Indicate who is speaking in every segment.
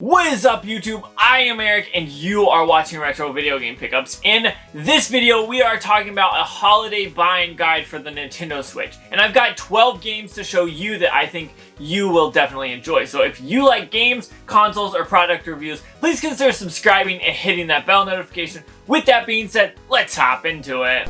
Speaker 1: What is up, YouTube? I am Eric and you are watching Retro Video Game Pickups. In this video we are talking about a holiday buying guide for the Nintendo Switch, and I've got 12 games to show you that I think you will definitely enjoy. So if you like games, consoles, or product reviews, please consider subscribing and hitting that bell notification. With that being said, let's hop into it.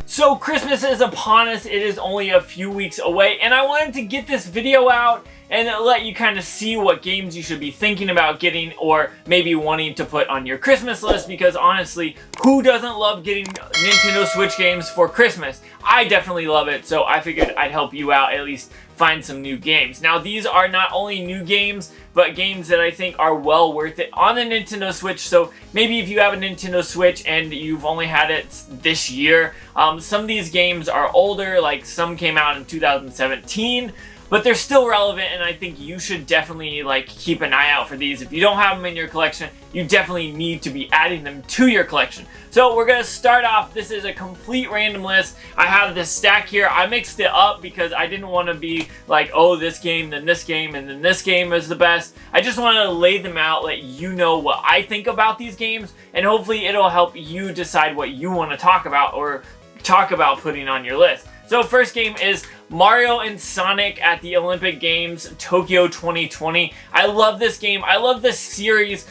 Speaker 1: So Christmas is upon us, it is only a few weeks away, and I wanted to get this video out and let you kind of see what games you should be thinking about getting or maybe wanting to put on your Christmas list, because honestly, who doesn't love getting Nintendo Switch games for Christmas? I definitely love it, so I figured I'd help you out, at least find some new games. Now these are not only new games, but games that I think are well worth it on the Nintendo Switch. So maybe if you have a Nintendo Switch and you've only had it this year, some of these games are older, like some came out in 2017, but they're still relevant, and I think you should definitely keep an eye out for these. If you don't have them in your collection, you definitely need to be adding them to your collection. So we're gonna start off. This is a complete random list. I have this stack here. I mixed it up because I didn't want to be like, oh, this game, then this game, and then this game is the best. I just wanted to lay them out, let you know what I think about these games, and hopefully it'll help you decide what you want to talk about or talk about putting on your list. So first game is Mario and Sonic at the Olympic Games Tokyo 2020. I love this game. I love this series.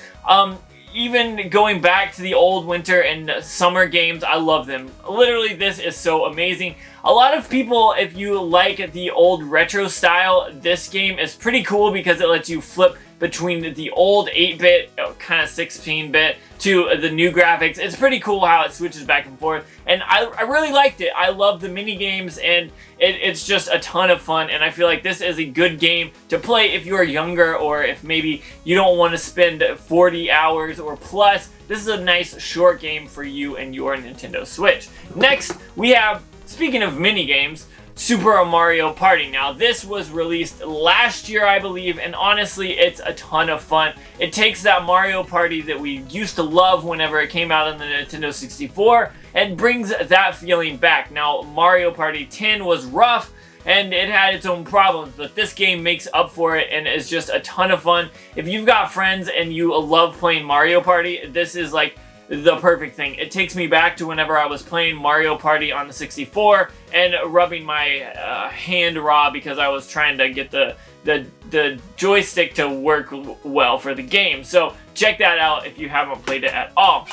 Speaker 1: Even going back to the old winter and summer games, I love them. Literally, this is so amazing. A lot of people, if you like the old retro style, this game is pretty cool because it lets you flip between the old 8-bit, kind of 16-bit, to the new graphics. It's pretty cool how it switches back and forth, and I really liked it. I love the mini games, and it's just a ton of fun, and I feel like this is a good game to play if you're younger, or if maybe you don't want to spend 40 hours or plus. This is a nice short game for you and your Nintendo Switch. Next, we have, speaking of mini games, Super Mario Party. Now this was released last year, I believe, and honestly it's a ton of fun. It takes that Mario Party that we used to love whenever it came out on the Nintendo 64 and brings that feeling back. Now Mario Party 10 was rough and it had its own problems, but this game makes up for it and is just a ton of fun. If you've got friends and you love playing Mario Party, this is like the perfect thing. It takes me back to whenever I was playing Mario Party on the 64 and rubbing my hand raw because I was trying to get the joystick to work well for the game. So check that out if you haven't played it at all.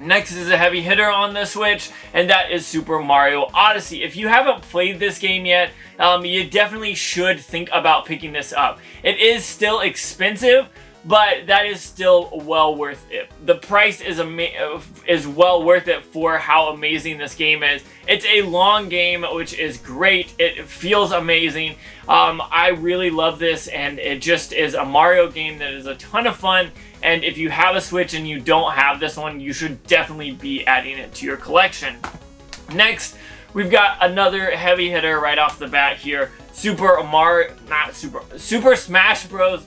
Speaker 1: Next is a heavy hitter on the Switch, and that is Super Mario Odyssey. If you haven't played this game yet, you definitely should think about picking this up. It is still expensive, but that is still well worth it. The price is well worth it for how amazing this game is. It's a long game, which is great. It feels amazing. I really love this, and it just is a Mario game that is a ton of fun. And if you have a Switch and you don't have this one, you should definitely be adding it to your collection. Next, we've got another heavy hitter right off the bat here. Super Smash Bros.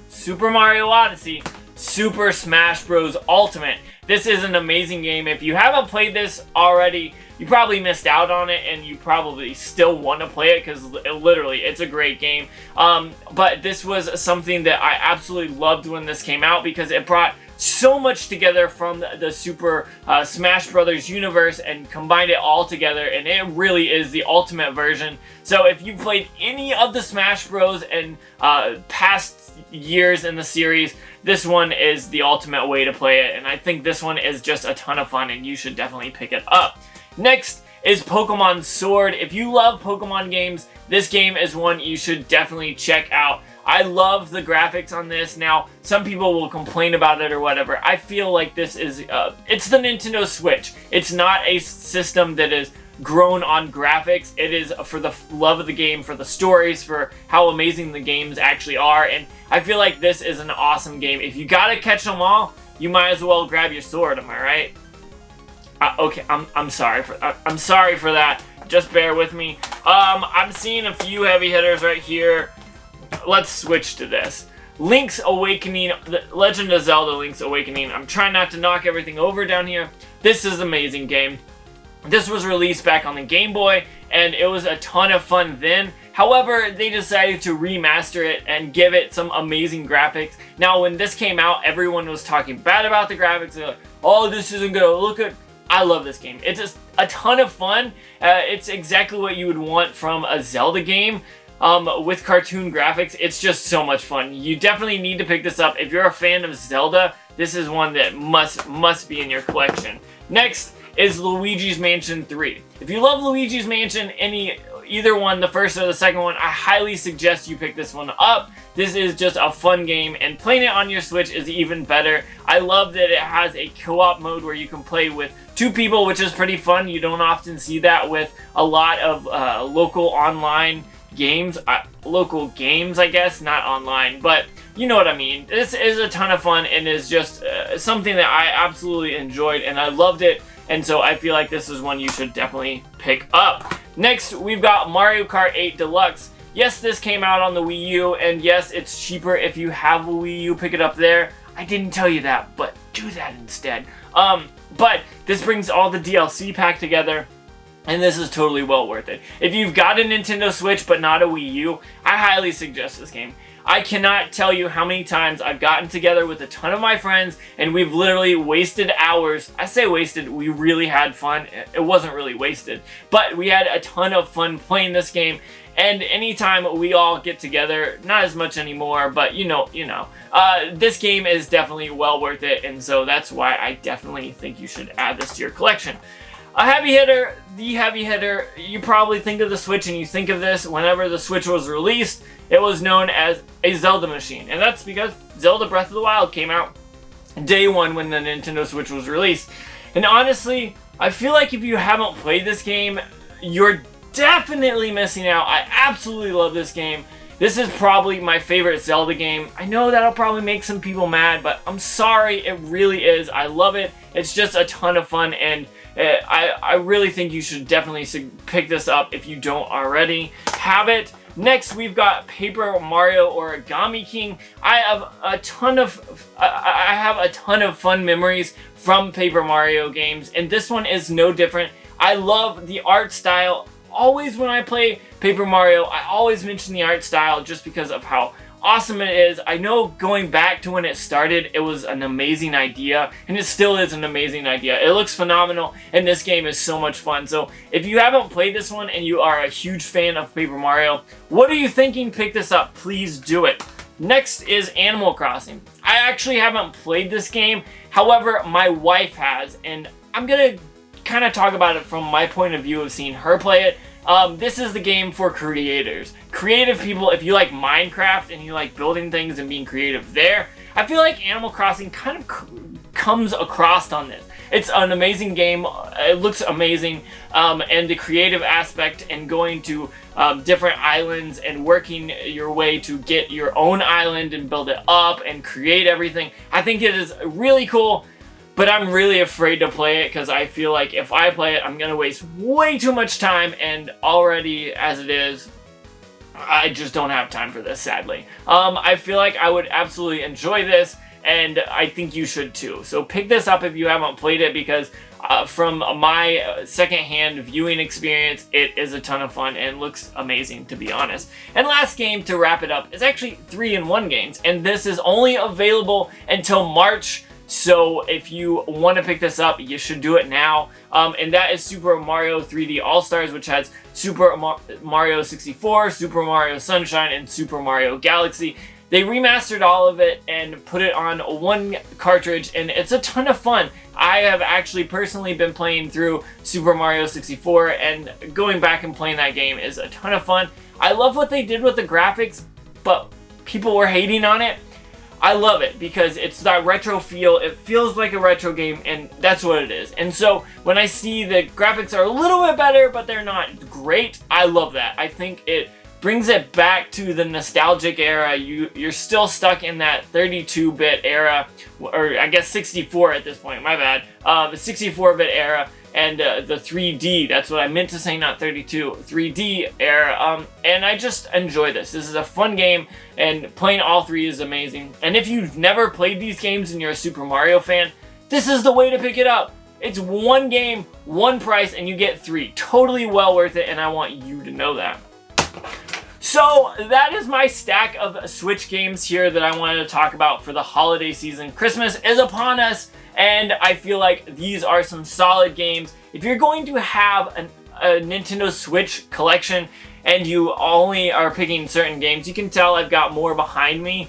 Speaker 1: Super Mario Odyssey, Super Smash Bros. Ultimate. This is an amazing game. If you haven't played this already, you probably missed out on it, and you probably still want to play it because literally it's a great game. But this was something that I absolutely loved when this came out because it brought so much together from the Super Smash Brothers universe and combined it all together, and it really is the ultimate version. So if you've played any of the Smash Bros and past years in the series, this one is the ultimate way to play it, and I think this one is just a ton of fun and you should definitely pick it up. Next is Pokemon Sword. If you love Pokemon games, this game is one you should definitely check out. I love the graphics on this. Now, some people will complain about it or whatever. I feel like this is, it's the Nintendo Switch. It's not a system that is grown on graphics. It is for the love of the game, for the stories, for how amazing the games actually are, and I feel like this is an awesome game. If you gotta catch them all, you might as well grab your sword, am I right? Okay, I'm sorry for that. Just bear with me. I'm seeing a few heavy hitters right here. Let's switch to this. Link's Awakening, The Legend of Zelda Link's Awakening. I'm trying not to knock everything over down here. This is an amazing game. This was released back on the Game Boy, and it was a ton of fun then. However, they decided to remaster it and give it some amazing graphics. Now, when this came out, everyone was talking bad about the graphics. They're like, oh, this isn't gonna look good. I love this game. It's just a ton of fun. It's exactly what you would want from a Zelda game. With cartoon graphics, it's just so much fun. You definitely need to pick this up. If you're a fan of Zelda, this is one that must be in your collection. Next is Luigi's Mansion 3. If you love Luigi's Mansion, either one, the first or the second one, I highly suggest you pick this one up. This is just a fun game, and playing it on your Switch is even better. I love that it has a co-op mode where you can play with 2 people, which is pretty fun. You don't often see that with a lot of local online games. Local games, I guess, not online, but you know what I mean. This is a ton of fun and is just something that I absolutely enjoyed, and I loved it. And so I feel like this is one you should definitely pick up. Next, we've got Mario Kart 8 Deluxe. Yes, this came out on the Wii U, and yes, it's cheaper if you have a Wii U. Pick it up there. I didn't tell you that, but do that instead. But this brings all the DLC pack together, and this is totally well worth it. If you've got a Nintendo Switch but not a Wii U, I highly suggest this game. I cannot tell you how many times I've gotten together with a ton of my friends and we've literally wasted hours. I say wasted, we really had fun. It wasn't really wasted, but we had a ton of fun playing this game. And anytime we all get together, not as much anymore, but you know, this game is definitely well worth it. And so that's why I definitely think you should add this to your collection. A heavy hitter, the heavy hitter, you probably think of the Switch and you think of this whenever the Switch was released. It was known as a Zelda machine, and that's because Zelda Breath of the Wild came out day one when the Nintendo Switch was released. And honestly, I feel like if you haven't played this game, you're definitely missing out. I absolutely love this game. This is probably my favorite Zelda game. I know that'll probably make some people mad, but I'm sorry, it really is. I love it. It's just a ton of fun, and I really think you should definitely pick this up if you don't already have it. Next, we've got Paper Mario Origami King. I have a ton of fun memories from Paper Mario games, and this one is no different. I love the art style. Always when I play Paper Mario, I always mention the art style just because of how awesome it is. I know going back to when it started, it was an amazing idea, and it still is an amazing idea. It looks phenomenal, and this game is so much fun. So if you haven't played this one and you are a huge fan of Paper Mario, what are you thinking? Pick this up. Please do it. Next is Animal Crossing. I actually haven't played this game. However, my wife has, and I'm gonna kind of talk about it from my point of view of seeing her play it. This is the game for creators. Creative people, if you like Minecraft and you like building things and being creative there, I feel like Animal Crossing kind of comes across on this. It's an amazing game. It looks amazing. And the creative aspect and going to different islands and working your way to get your own island and build it up and create everything. I think it is really cool. But I'm really afraid to play it because I feel like if I play it, I'm going to waste way too much time, and already as it is, I just don't have time for this, sadly. I feel like I would absolutely enjoy this, and I think you should too. So pick this up if you haven't played it, because from my secondhand viewing experience, it is a ton of fun and looks amazing, to be honest. And last game to wrap it up is actually 3-in-1 games, and this is only available until March. So if you want to pick this up, you should do it now. And that is Super Mario 3D AllStars, which has Super Mario 64, Super Mario Sunshine, and Super Mario Galaxy. They remastered all of it and put it on one cartridge, and it's a ton of fun. I have actually personally been playing through Super Mario 64, and going back and playing that game is a ton of fun. I love what they did with the graphics, but people were hating on it. I love it because it's that retro feel. It feels like a retro game, and that's what it is. And so when I see the graphics are a little bit better, but they're not great, I love that. I think it brings it back to the nostalgic era. You're still stuck in that 32-bit era, or I guess 64 at this point, my bad. The 64-bit era. And the 3D, that's what I meant to say, not 32, 3D era, and I just enjoy this. This is a fun game, and playing all three is amazing. And if you've never played these games and you're a Super Mario fan, this is the way to pick it up. It's one game, one price, and you get 3. Totally well worth it, and I want you to know that. So that is my stack of Switch games here that I wanted to talk about for the holiday season. Christmas is upon us, and I feel like these are some solid games. If you're going to have a Nintendo Switch collection and you only are picking certain games, you can tell I've got more behind me.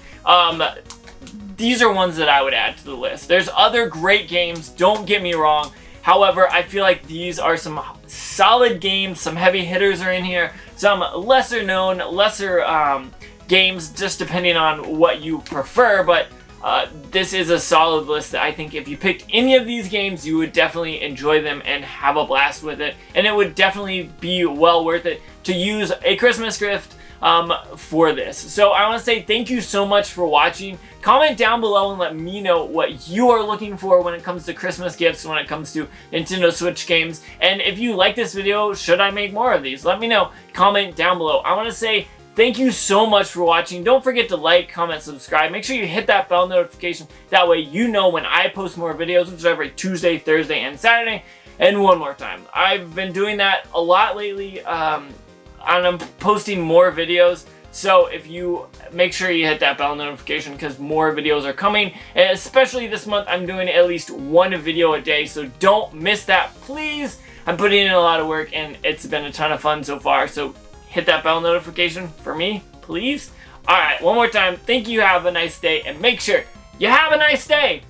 Speaker 1: These are ones that I would add to the list. There's other great games, don't get me wrong. However, I feel like these are some solid games, some heavy hitters are in here, some lesser known, lesser games, just depending on what you prefer, but this is a solid list that I think if you picked any of these games, you would definitely enjoy them and have a blast with it, and it would definitely be well worth it to use a Christmas gift for this. So I want to say thank you so much for watching. Comment down below and let me know what you are looking for when it comes to Christmas gifts, when it comes to Nintendo Switch games. And if you like this video, should I make more of these? Let me know. Comment down below. I want to say thank you so much for watching. Don't forget to like, comment, subscribe. Make sure you hit that bell notification. That way you know when I post more videos, which is every Tuesday, Thursday, and Saturday. And one more time, I've been doing that a lot lately. And I'm posting more videos, so if you make sure you hit that bell notification because more videos are coming, and especially this month I'm doing at least 1 video a day, so don't miss that, please. I'm putting in a lot of work and it's been a ton of fun so far, so hit that bell notification for me, please. Alright, one more time, thank you, have a nice day, and make sure you have a nice day.